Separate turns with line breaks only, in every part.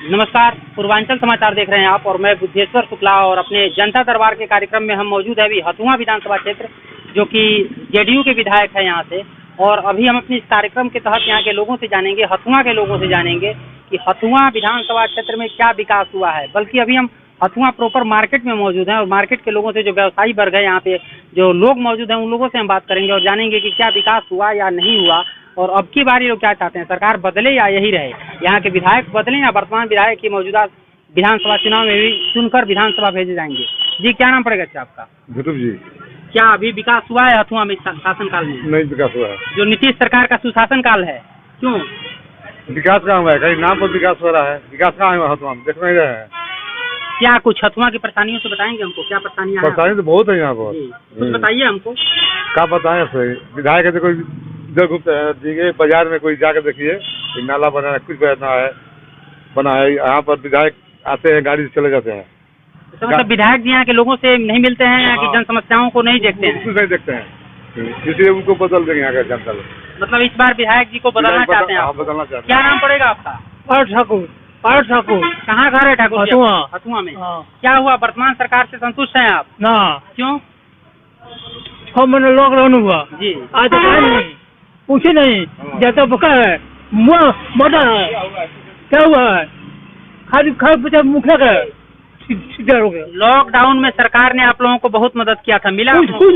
नमस्कार, पूर्वांचल समाचार देख रहे हैं आप और मैं बुद्धेश्वर शुक्ला और अपने जनता दरबार के कार्यक्रम में हम मौजूद है अभी हथुआ विधानसभा क्षेत्र जो कि जेडीयू के विधायक है यहाँ से। और अभी हम अपने इस कार्यक्रम के तहत यहाँ के लोगों से जानेंगे, हथुआ के लोगों से जानेंगे कि हथुआ विधानसभा क्षेत्र में क्या विकास हुआ है। बल्कि अभी हम हथुआ प्रॉपर मार्केट में मौजूद हैं और मार्केट के लोगों से, जो व्यवसायी वर्ग है यहाँ पे जो लोग मौजूद हैं, उन लोगों से हम बात करेंगे और जानेंगे कि क्या विकास हुआ या नहीं हुआ और अब की बारी लोग क्या चाहते हैं, सरकार बदले या यही रहे, यहाँ के विधायक बदले या वर्तमान विधायक की मौजूदा विधानसभा चुनाव में भी चुनकर विधानसभा भेजे जाएंगे। जी, क्या नाम पड़ेगा अच्छा आपका?
ध्रुव जी।
क्या अभी विकास हुआ है हथुआ में शासन काल में?
नहीं विकास हुआ है।
जो नीतीश सरकार का सुशासन काल है, क्यों
विकास कहाँ हुआ है? कहीं नाम पर विकास हो रहा है, विकास कहाँ है हथुआ में? देख नहीं रहे हैं।
क्या कुछ हथुआ की परेशानियों से बताएंगे हमको, क्या परेशानियाँ हैं?
परेशानी तो बहुत है यहाँ पर।
कुछ बताइए हमको।
क्या बताएं? सही विधायक है तो कोई इधर घूमते हैं, देखिए बाजार में कोई जाकर देखिए, नाला बना है, कुछ बना है। यहाँ पर विधायक आते हैं, गाड़ी से चले जाते हैं।
तो मतलब विधायक जी यहाँ के लोगों से नहीं मिलते हैं, यहाँ की जन समस्याओं को नहीं देखते हैं?
कुछ नहीं देखते हैं, इसलिए उनको बदल देंगे यहाँ का जनता लोग।
मतलब इस बार विधायक जी को बदलना चाहते हैं?
बदलना चाहते हैं।
क्या नाम पड़ेगा आपका?
पार्थ ठाकुर।
कहाँ घर है ठाकुर? हथुआ में।
हाँ।
क्या हुआ, वर्तमान सरकार से संतुष्ट हैं आप?
ना,
क्यों?
मैंने लॉकडाउन हुआ
जी,
आज तक आया नहीं, पूछे नहीं, जैसा बका है मोटा है, क्या हुआ है? खाली मुखिया का सीधा हो गया।
लॉकडाउन में सरकार ने आप लोगों को बहुत मदद किया था, मिला?
कुछ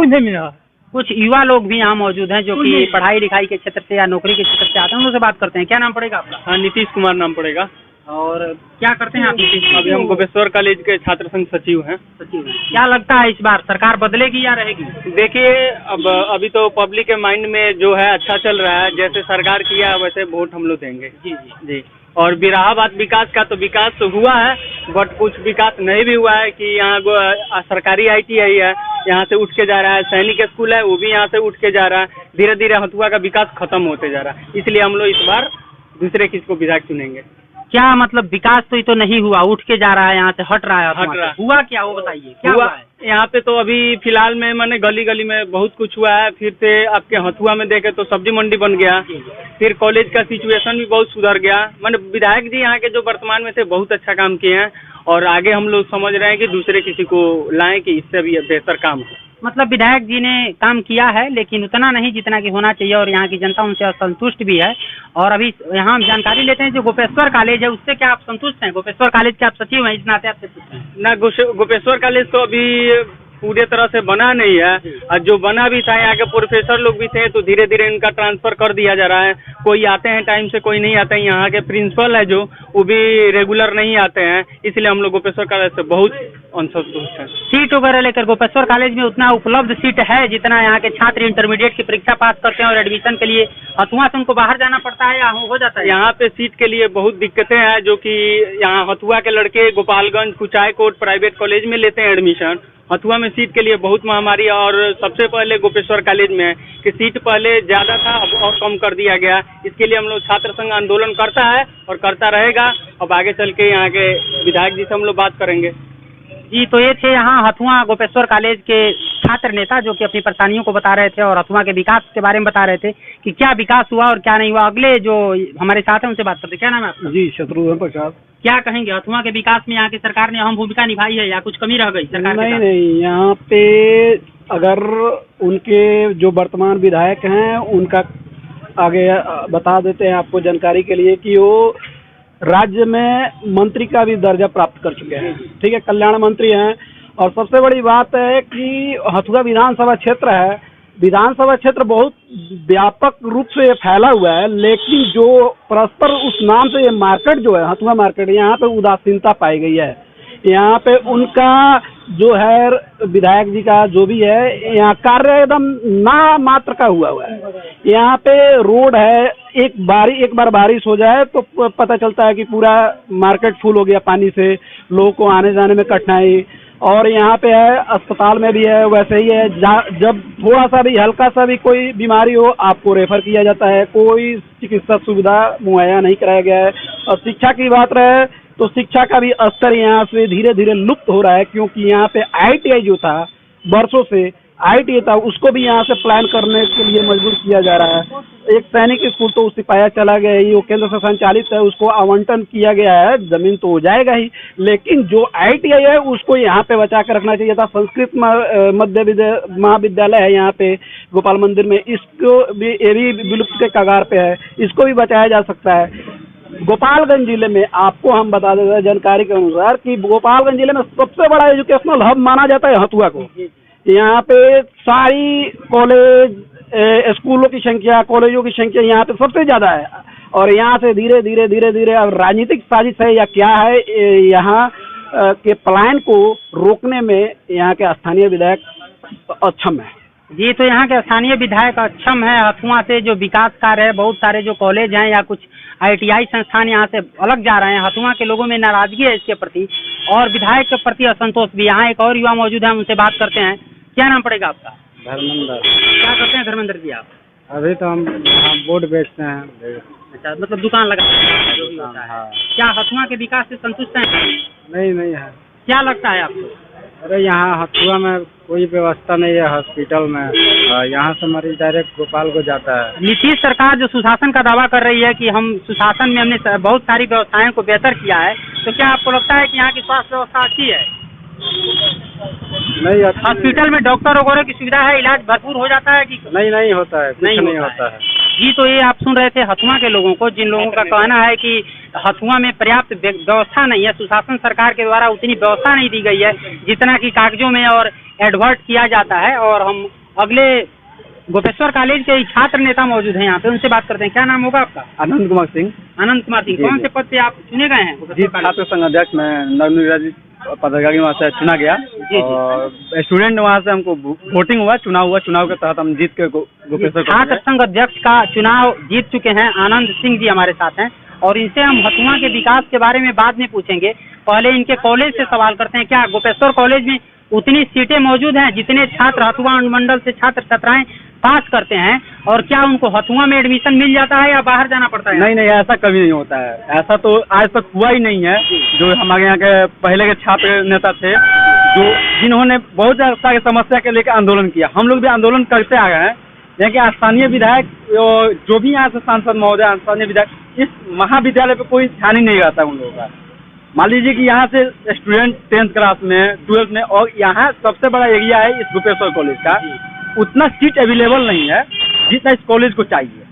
नहीं मिला।
कुछ युवा लोग भी यहाँ मौजूद हैं जो कि पढ़ाई लिखाई के क्षेत्र से या नौकरी के क्षेत्र से आते हैं, उनसे बात करते हैं। क्या नाम पड़ेगा आपका?
हाँ, नीतीश कुमार नाम पड़ेगा।
और क्या करते हैं आप नीतीश?
अभी हम गोपेश्वर कॉलेज के छात्र संघ सचिव हैं।
क्या लगता है इस बार सरकार बदलेगी या रहेगी?
देखिए, अब अभी तो पब्लिक के माइंड में जो है अच्छा चल रहा है, जैसे सरकार किया वैसे वोट हम लोग देंगे। जी। और बिरहा बात विकास का, तो विकास तो हुआ है बट कुछ विकास नहीं भी हुआ है कि यहाँ सरकारी ITI है, यहाँ से उठ के जा रहा है, सैनिक स्कूल है वो भी यहाँ से उठ के जा रहा है। धीरे धीरे हथुआ का विकास खत्म होते जा रहा है, इसलिए हम लोग इस बार दूसरे किसी को विधायक चुनेंगे।
क्या मतलब विकास तो ये तो नहीं हुआ, उठ के जा रहा है, यहाँ से हट रहा है, हुआ क्या वो बताइए, क्या हुआ है?
यहाँ पे तो अभी फिलहाल में मैंने गली गली में बहुत कुछ हुआ है। फिर से आपके हथुआ में देखे तो सब्जी मंडी बन गया, फिर कॉलेज का सिचुएशन भी बहुत सुधर गया। मैंने विधायक जी यहाँ के जो वर्तमान में थे बहुत अच्छा काम किए हैं और आगे हम लोग समझ रहे हैं कि दूसरे किसी को लाएं कि इससे भी बेहतर काम हो।
मतलब विधायक जी ने काम किया है लेकिन उतना नहीं जितना कि होना चाहिए और यहाँ की जनता उनसे असंतुष्ट भी है। और अभी यहाँ हम जानकारी लेते हैं, जो गोपेश्वर कॉलेज है उससे क्या आप संतुष्ट हैं? गोपेश्वर कॉलेज के आप सचिव हैं, इस नाते आपसे पूछते हैं।
ना, गोपेश्वर कॉलेज तो अभी पूरे तरह से बना नहीं है और जो बना भी था, यहाँ के प्रोफेसर लोग भी थे तो धीरे धीरे इनका ट्रांसफर कर दिया जा रहा है। कोई आते हैं टाइम से, कोई नहीं आते हैं। यहाँ के प्रिंसिपल है जो वो भी रेगुलर नहीं आते हैं, इसलिए हम लोग गोपेश्वर कॉलेज से बहुत असंतुष्ट हैं।
सीट वगैरह लेकर गोपेश्वर कॉलेज में उतना उपलब्ध सीट है जितना यहाँ के छात्र इंटरमीडिएट की परीक्षा पास करते हैं और एडमिशन के लिए हथुआ से उनको बाहर जाना पड़ता है या हो जाता है?
यहाँ पे सीट के लिए बहुत दिक्कतें हैं, जो कि यहाँ हथुआ के लड़के गोपालगंज कुचायकोट प्राइवेट कॉलेज में लेते हैं एडमिशन। हथुआ में सीट के लिए बहुत महामारी, और सबसे पहले गोपेश्वर कॉलेज में है कि सीट पहले ज़्यादा था, अब और कम कर दिया गया। इसके लिए हम लोग छात्र संघ आंदोलन करता है और करता रहेगा। अब आगे चल के यहाँ के विधायक जी से हम लोग बात करेंगे।
जी, तो ये थे यहाँ हथुआ गोपेश्वर कॉलेज के छात्र नेता जो कि अपनी परेशानियों को बता रहे थे और हथुआ के विकास के बारे में बता रहे थे कि क्या विकास हुआ और क्या नहीं हुआ। अगले जो हमारे साथ हैं उनसे बात करते। क्या नाम है आपका?
जी, शत्रुघ्न प्रसाद।
क्या कहेंगे, हथुआ के विकास में यहाँ की सरकार ने अहम भूमिका निभाई है या कुछ कमी रह गई सरकार?
नहीं, यहाँ पे अगर उनके जो वर्तमान विधायक हैं उनका आगे बता देते हैं आपको जानकारी के लिए कि वो राज्य में मंत्री का भी दर्जा प्राप्त कर चुके हैं। ठीक है, कल्याण मंत्री हैं। और सबसे बड़ी बात है कि हथुआ विधानसभा क्षेत्र है, विधानसभा क्षेत्र बहुत व्यापक रूप से फैला हुआ है, लेकिन जो परस्पर उस नाम से ये मार्केट जो है हथुआ मार्केट, यहाँ पे उदासीनता पाई गई है। यहाँ पे उनका जो है विधायक जी का जो भी है यहाँ कार्य एकदम ना मात्र का हुआ है। यहाँ पे रोड है, एक बार बारिश हो जाए तो पता चलता है कि पूरा मार्केट फुल हो गया पानी से, लोगों को आने जाने में कठिनाई। और यहाँ पे है, अस्पताल में भी है वैसे ही है, जब थोड़ा सा भी हल्का सा भी कोई बीमारी हो आपको रेफर किया जाता है, कोई चिकित्सा सुविधा मुहैया नहीं कराया गया है। और शिक्षा की बात रहे तो शिक्षा का भी स्तर यहाँ से धीरे धीरे लुप्त हो रहा है, क्योंकि यहाँ पे ITI जो था वर्षों से ITI था उसको भी यहाँ से प्लान करने के लिए मजबूर किया जा रहा है। एक सैनिक स्कूल तो सिपाया चला गया ही, वो केंद्र से संचालित है, उसको आवंटन किया गया है, जमीन तो हो जाएगा ही, लेकिन जो ITI है उसको यहाँ पे बचा कर रखना चाहिए था। संस्कृत महाविद्यालय है यहाँ पे गोपाल मंदिर में, इसको भी ये भी विलुप्त के कगार पे है, इसको भी बचाया जा सकता है। गोपालगंज जिले में आपको हम बता देते हैं जानकारी के अनुसार कि गोपालगंज जिले में सबसे बड़ा एजुकेशनल हब माना जाता है हथुआ को। यहाँ पे सारी कॉलेज स्कूलों की संख्या, कॉलेजों की संख्या यहाँ पे सबसे ज्यादा है, और यहाँ से धीरे धीरे अब राजनीतिक साजिश है या क्या है, यहाँ के पलायन को रोकने में यहाँ के स्थानीय विधायक अक्षम है।
जी, तो यहाँ के स्थानीय विधायक अक्षम है। हथुआ से जो विकास कार्य है, बहुत सारे जो कॉलेज हैं या कुछ ITI संस्थान यहाँ से अलग जा रहे हैं। हथुआ के लोगों में नाराजगी है इसके प्रति और विधायक के प्रति असंतोष भी। यहाँ एक और युवा मौजूद है, उनसे बात करते हैं। क्या नाम पड़ेगा आपका?
धर्मेंद्र।
क्या करते हैं धर्मेंद्र जी आप?
अभी तो हम बोर्ड बेचते हैं।
अच्छा, मतलब दुकान लगा जो भी होता है।
हाँ।
क्या हथुआ के विकास से संतुष्ट हैं?
नहीं है।
क्या लगता है आपको?
अरे यहाँ हथुआ में कोई व्यवस्था नहीं है हॉस्पिटल में, यहाँ से मरीज डायरेक्ट भोपाल को जाता है।
नीतीश सरकार जो सुशासन का दावा कर रही है कि हम सुशासन में हमने बहुत सारी व्यवस्थाएं को बेहतर किया है, तो क्या आपको लगता है कि यहाँ की स्वास्थ्य व्यवस्था अच्छी है?
नहीं,
हॉस्पिटल में डॉक्टर वगैरह की सुविधा है, इलाज भरपूर हो जाता है कि
नहीं होता है,
नहीं होता है। जी, तो ये आप सुन रहे थे हथुआ के लोगों को, जिन लोगों का कहना है कि हथुआ में पर्याप्त व्यवस्था नहीं है, सुशासन सरकार के द्वारा उतनी व्यवस्था नहीं दी गई है जितना कि कागजों में और एडवर्ट किया जाता है। और हम अगले गोपेश्वर कॉलेज के छात्र नेता मौजूद हैं यहाँ पे, उनसे बात करते हैं। क्या नाम होगा आपका?
आनंद कुमार सिंह।
आनंद कुमार सिंह, कौन से पद से आप चुने गए हैं?
जी, छात्र संघ अध्यक्ष मैं नवनिर्वाचित पदाधिकारी वहाँ से चुना गया।
जी।
और स्टूडेंट वहाँ से हमको वोटिंग हुआ, चुनाव के तहत हम जीत के गोपेश्वर
छात्र संघ अध्यक्ष का चुनाव जीत चुके हैं आनंद सिंह जी हमारे साथ हैं, और इनसे हम हथुआ के विकास के बारे में बाद में पूछेंगे। पहले इनके कॉलेज से सवाल करते हैं। क्या गोपेश्वर कॉलेज में उतनी सीटें मौजूद हैं जितने छात्र हथुआ अनुमंडल से छात्र छात्राएं पास करते हैं, और क्या उनको हथुआ में एडमिशन मिल जाता है या बाहर जाना पड़ता है?
नहीं, ऐसा कभी नहीं होता है। ऐसा तो आज तक हुआ ही नहीं है। जो हमारे यहाँ के पहले के छात्र नेता थे, जिन्होंने बहुत सारी समस्या के लेकर आंदोलन किया, हम लोग भी आंदोलन करते आ गए हैं। लेकिन स्थानीय विधायक जो भी यहाँ से सांसद महोदय, स्थानीय विधायक, इस महाविद्यालय पे कोई ध्यान ही नहीं रहता उन लोगों का। मान लीजिए कि यहाँ से स्टूडेंट 10th क्लास में, 12th में, और यहाँ सबसे बड़ा एरिया है इस गोपेश्वर कॉलेज का, उतना सीट अवेलेबल नहीं है जितना इस कॉलेज को चाहिए।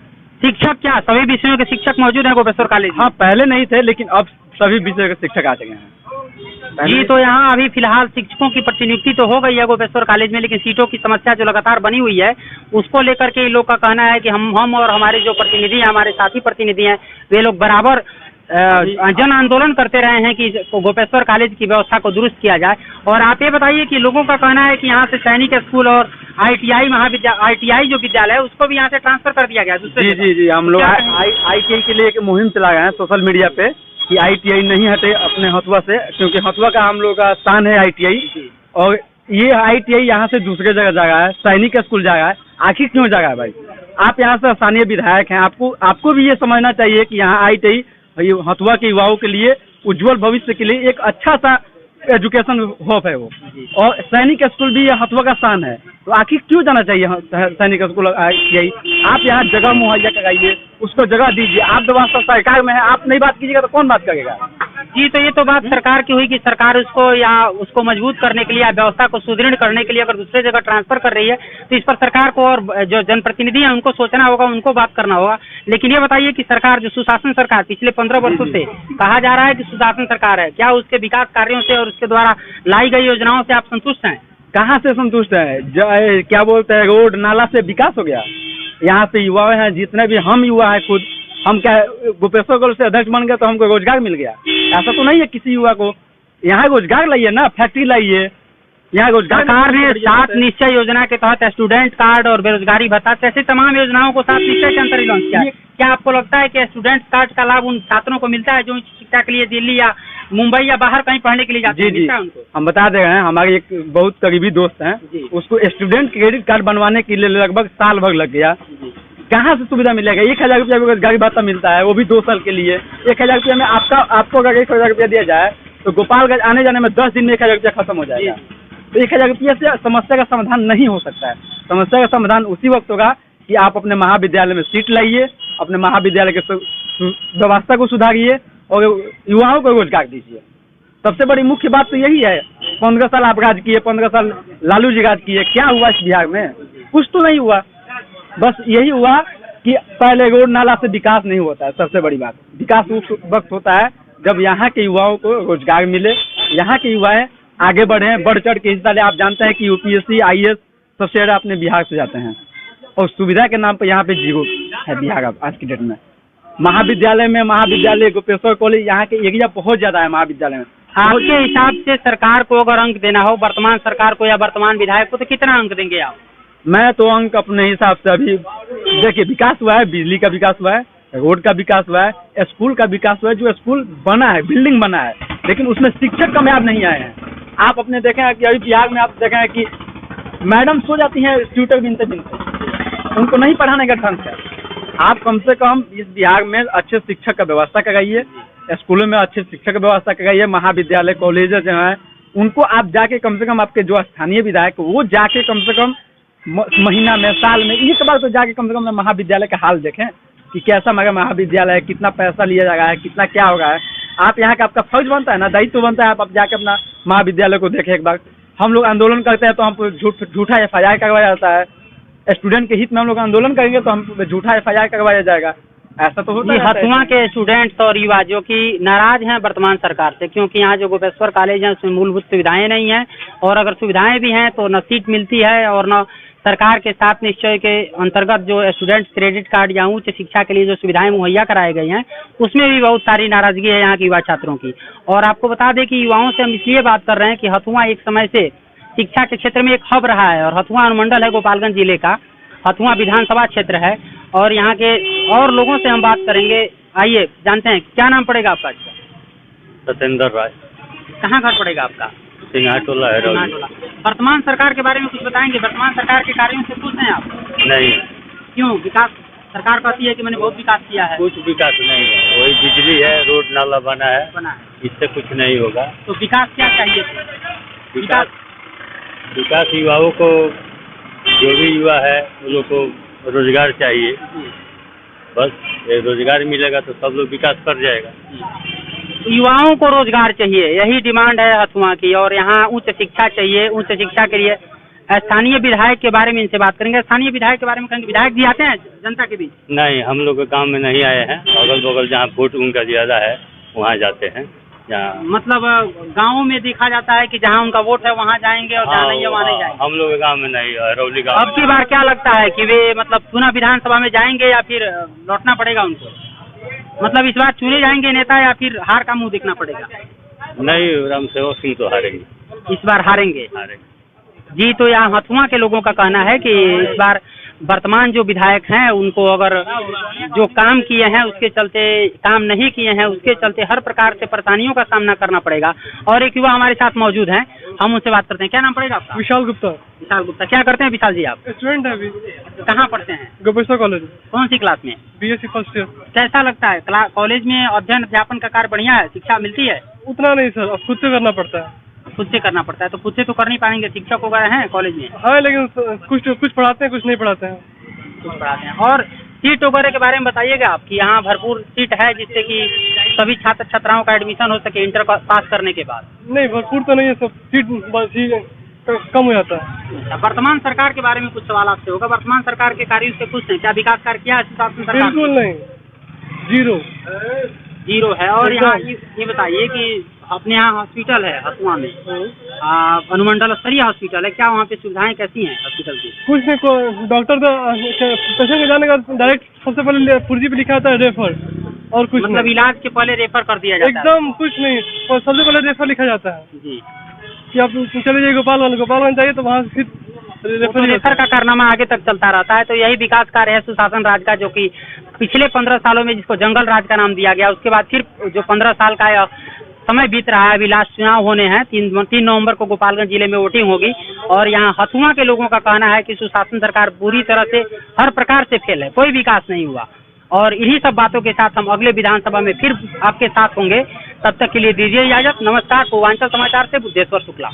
शिक्षक क्या सभी विषयों के शिक्षक मौजूद हैं गोपेश्वर कॉलेज?
हाँ, पहले नहीं थे, लेकिन अब सभी विषय के शिक्षक आ चुके हैं।
जी, तो यहाँ अभी फिलहाल शिक्षकों की प्रतिनियुक्ति तो हो गई है गोपेश्वर कॉलेज में, लेकिन सीटों की समस्या जो लगातार बनी हुई है, उसको लेकर के लोग का कहना है कि हम और हमारे जो प्रतिनिधि हैं, हमारे साथी प्रतिनिधि हैं, वे लोग बराबर जन आंदोलन करते रहे हैं कि गोपेश्वर कॉलेज की व्यवस्था को दुरुस्त किया जाए। और आप ये बताइए कि लोगों का कहना है कि यहाँ से सैनिक स्कूल और ITI जो विद्यालय है उसको भी यहाँ से ट्रांसफर कर दिया गया दूसरे।
जी, हम लोग ITI के लिए एक मुहिम चला गए हैं सोशल मीडिया पे कि ITI नहीं हटे अपने हथुआ से, क्योंकि हथुआ का हम लोग का स्थान है ITI, और ये ITI यहाँ से दूसरे जगह जा रहा है, सैनिक स्कूल जा रहा है। आखिर क्यों जा रहा है भाई? आप यहाँ से स्थानीय विधायक हैं, आपको भी ये समझना चाहिए कि यहाँ ITI हथुआ के युवाओं के लिए, उज्जवल भविष्य के लिए एक अच्छा सा एजुकेशन होप है वो, और सैनिक स्कूल भी हथुआ का स्थान है, तो आखिर क्यों जाना चाहिए सैनिक स्कूल ITI? आप यहाँ जगह मुहैया कराइए, उसको जगह दीजिए। आप तो वहाँ सरकार में है, आप नहीं बात कीजिएगा तो कौन बात करेगा?
जी, तो ये तो बात सरकार की हुई कि सरकार उसको मजबूत करने के लिए, व्यवस्था को सुदृढ़ करने के लिए अगर दूसरे जगह ट्रांसफर कर रही है, तो इस पर सरकार को और जो जनप्रतिनिधि हैं उनको सोचना होगा, उनको बात करना होगा। लेकिन ये बताइए कि सरकार जो सुशासन सरकार पिछले 15 वर्षों से कहा जा रहा है कि सुशासन सरकार है, क्या उसके विकास कार्यों से और उसके द्वारा लाई गई योजनाओं से आप संतुष्ट हैं?
कहाँ से संतुष्ट है? क्या बोलते हैं, रोड नाला से विकास हो गया? यहाँ पे युवा हैं, जितने भी हम युवा हैं खुद, हम क्या गोपेश्वर कॉलेज से अध्यक्ष बन गए तो हमको रोजगार मिल गया? ऐसा तो नहीं है किसी युवा को। यहाँ रोजगार लाइए ना, फैक्ट्री लाइए, यहाँ रोजगार।
सरकार ने 7 निश्चय योजना के तहत स्टूडेंट कार्ड और बेरोजगारी भत्ता जैसे तमाम योजनाओं को 7 निश्चय के अंतर्गत लॉन्च किया। क्या आपको लगता है कि स्टूडेंट कार्ड का लाभ उन छात्रों को मिलता है जो शिक्षा के लिए दिल्ली या मुंबई या बाहर कहीं पढ़ने के लिए जाते हैं?
जी, हम बता दे रहे हैं, हमारे एक बहुत करीबी दोस्त हैं, उसको स्टूडेंट क्रेडिट कार्ड बनवाने के लिए लगभग साल भर लग गया। कहाँ से सुविधा मिलेगा? 1000 रुपया रोजगारी भत्ता मिलता है, वो भी 2 साल के लिए। 1000 रुपया में आपको अगर 1000 रुपया दिया जाए तो गोपालगंज आने जाने में 10 दिन में 1000 रुपया खत्म हो जाएगा। तो 1000 रुपया से समस्या का समाधान नहीं हो सकता है। समस्या का समाधान उसी वक्त होगा कि आप अपने महाविद्यालय में सीट लाइए, अपने महाविद्यालय के व्यवस्था को सुधारिए और युवाओं को रोजगार दीजिए। सबसे बड़ी मुख्य बात तो यही है। 15 साल आप राज किए, 15 साल लालू जी राज किए, क्या हुआ इस बिहार में? कुछ तो नहीं हुआ। बस यही हुआ कि पहले रोड नाला से विकास नहीं होता है। सबसे बड़ी बात, विकास उस वक्त होता है जब यहाँ के युवाओं को रोजगार मिले, यहाँ के युवाएं आगे बढ़े, बढ़ चढ़ के हिस्सा ले। आप जानते हैं कि यूपीएससी IAS सबसे ज़्यादा अपने बिहार से जाते हैं और सुविधा के नाम पर यहाँ पे जीरो है बिहार अब आज की डेट में। महाविद्यालय गोपेश्वर कॉलेज, यहाँ के एरिया बहुत ज़्यादा है महाविद्यालय में।
आपके हिसाब से सरकार को अगर अंक देना हो, वर्तमान सरकार को या वर्तमान विधायक को, तो कितना अंक देंगे आप?
मैं तो अंक अपने हिसाब से अभी देखिए, विकास हुआ है, बिजली का विकास हुआ है, रोड का विकास हुआ है, स्कूल का विकास हुआ है। जो स्कूल बना है, बिल्डिंग बना है, लेकिन उसमें शिक्षक कामयाब नहीं आए हैं। आप अपने देखे हैं कि अभी बिहार में आप देखे हैं कि मैडम सो जाती हैं ट्यूटर बिनते बिनते, उनको नहीं पढ़ाने का ढंग है। आप कम से कम इस बिहार में अच्छे शिक्षक का व्यवस्था कराइए, स्कूलों में अच्छे शिक्षक की व्यवस्था कराइए। महाविद्यालय कॉलेज जो है उनको आप जाके कम से कम, आपके जो स्थानीय विधायक वो जाके कम से कम महीना में, साल में एक बार तो जाके कम से कम महाविद्यालय का हाल देखें कि कैसा हमारा महाविद्यालय है, कितना पैसा लिया जा रहा है, कितना क्या हो रहा है। आप यहाँ का, आपका फर्ज बनता है ना, दायित्व बनता है, आप जाके अपना महाविद्यालय को देखें एक बार। हम लोग आंदोलन करते हैं तो हम झूठा FIR करवाया जाता है। स्टूडेंट के हित में हम लोग आंदोलन करेंगे तो हम झूठा FIR करवाया जाएगा। ऐसा तो होता है।
हथुआ के स्टूडेंट्स और युवा जो कि नाराज हैं वर्तमान सरकार से, क्योंकि यहाँ जो गोपेश्वर कॉलेज है उसमें मूलभूत सुविधाएं नहीं हैं, और अगर सुविधाएं भी हैं तो न सीट मिलती है और न सरकार के साथ निश्चय के अंतर्गत जो स्टूडेंट क्रेडिट कार्ड या उच्च शिक्षा के लिए जो सुविधाएं मुहैया कराए गई हैं, उसमें भी बहुत सारी नाराजगी है यहाँ के युवा छात्रों की। और आपको बता दें कि युवाओं से हम इसलिए बात कर रहे हैं कि हथुआ एक समय से शिक्षा के क्षेत्र में एक हब रहा है, और हथुआ अनुमंडल है गोपालगंज जिले का, हथुआ विधानसभा क्षेत्र है, और यहाँ के और लोगों से हम बात करेंगे। आइए जानते हैं, क्या नाम पड़ेगा आपका?
सत्येंद्र राय।
कहाँ घर पड़ेगा आपका?
सिंघाटोला है।
वर्तमान सरकार के बारे में कुछ बताएंगे? वर्तमान सरकार के कार्यों से खुश हैं आप?
नहीं।
क्यों? विकास सरकार कहती है कि मैंने बहुत विकास किया है।
कुछ विकास नहीं है, वही बिजली है, रोड नाला बना है, इससे कुछ नहीं होगा।
तो विकास क्या चाहिए?
विकास युवाओं को, जो भी युवा है उन लोग को रोजगार चाहिए। बस ये रोजगार मिलेगा तो सब लोग विकास कर जाएगा।
युवाओं को रोजगार चाहिए, यही डिमांड है हथुआ की। और यहाँ उच्च शिक्षा चाहिए, उच्च शिक्षा के लिए स्थानीय विधायक के बारे में इनसे बात करेंगे। स्थानीय विधायक के बारे में कहेंगे। विधायक जी आते हैं जनता के बीच?
नहीं, हम लोग के गांव में नहीं आए हैं। अगल बगल जहाँ वोट उनका ज्यादा है वहाँ जाते हैं।
मतलब गाँव में देखा जाता है कि जहाँ उनका वोट है वहाँ जाएंगे, और जहाँ नहीं है वहाँ नहीं जाएंगे।
हम लोग के गाँव में नहीं, रौली गाँव।
अब की बार क्या लगता है कि वे मतलब चुनाव विधानसभा में जाएंगे या फिर लौटना पड़ेगा उनको? मतलब इस बार चुने जाएंगे नेता या फिर हार का मुंह देखना पड़ेगा?
नहीं, रामसेवक सिंह तो हारेंगे।
इस बार हारेंगे जी। तो यहाँ हथुआ के लोगों का कहना है कि इस बार वर्तमान जो विधायक हैं उनको अगर जो काम किए हैं उसके चलते, काम नहीं किए हैं उसके चलते हर प्रकार से परेशानियों का सामना करना पड़ेगा। और एक युवा हमारे साथ मौजूद हैं, हम उनसे बात करते हैं। क्या नाम पड़ेगा आपका?
विशाल गुप्ता।
विशाल गुप्ता, क्या करते हैं विशाल जी आप?
स्टूडेंट है अभी।
कहाँ पढ़ते हैं?
गोपेश्वर कॉलेज।
कौन सी क्लास में?
BSc first year.
कैसा लगता है कॉलेज में? अध्ययन अध्यापन का कार्य बढ़िया है? शिक्षा मिलती है?
उतना नहीं सर, अब खुद से करना पड़ता है।
खुद से करना पड़ता है, तो खुद से तो कर नहीं पाएंगे। शिक्षक वगैरह हैं कॉलेज में?
हाँ, लेकिन कुछ पढ़ाते हैं, कुछ नहीं पढ़ाते हैं।
कुछ पढ़ाते हैं। और सीट वगैरह के बारे में बताइएगा आप कि यहाँ भरपूर सीट है जिससे कि सभी छात्र छात्राओं का एडमिशन हो सके इंटर पास करने के बाद?
नहीं, भरपूर तो नहीं है, सब सीट कम हो जाता है।
वर्तमान सरकार के बारे में कुछ सवाल आपसे होगा। वर्तमान सरकार के कार्यों से खुश हैं? क्या विकास कार्य किया है शासन सरकार?
बिल्कुल नहीं, जीरो
है। और यहाँ ये बताइए कि अपने यहाँ हॉस्पिटल है हथुआ में, अनुमंडल स्तरीय हॉस्पिटल है, क्या वहाँ पे सुविधाएं कैसी हैं हॉस्पिटल की?
कुछ नहीं, डॉक्टर पेशेंट के जाने का डायरेक्ट सबसे पहले पुर्जी पे लिखा आता है रेफर, और कुछ
मतलब इलाज के पहले रेफर कर दिया जाता है?
एकदम कुछ नहीं, और सबसे पहले रेफर लिखा जाता है
जी
कि आप चले जाइए गोपालगंज जाइए, तो वहाँ से फिर
रेफर का कारनामा आगे तक चलता रहता है। तो यही विकास कार्य है सुशासन राज का, जो कि पिछले 15 सालों में जिसको जंगल राज का नाम दिया गया, उसके बाद फिर जो 15 साल का समय बीत रहा है। अभी लास्ट चुनाव होने हैं, 3 नवंबर को गोपालगंज जिले में वोटिंग होगी। और यहाँ हथुआ के लोगों का कहना है कि सुशासन सरकार पूरी तरह से हर प्रकार से फेल है, कोई विकास नहीं हुआ। और इन्हीं सब बातों के साथ हम अगले विधानसभा में फिर आपके साथ होंगे। तब तक के लिए दीजिए इजाजत। नमस्कार। पूर्वांचल समाचार से बुद्धेश्वर शुक्ला।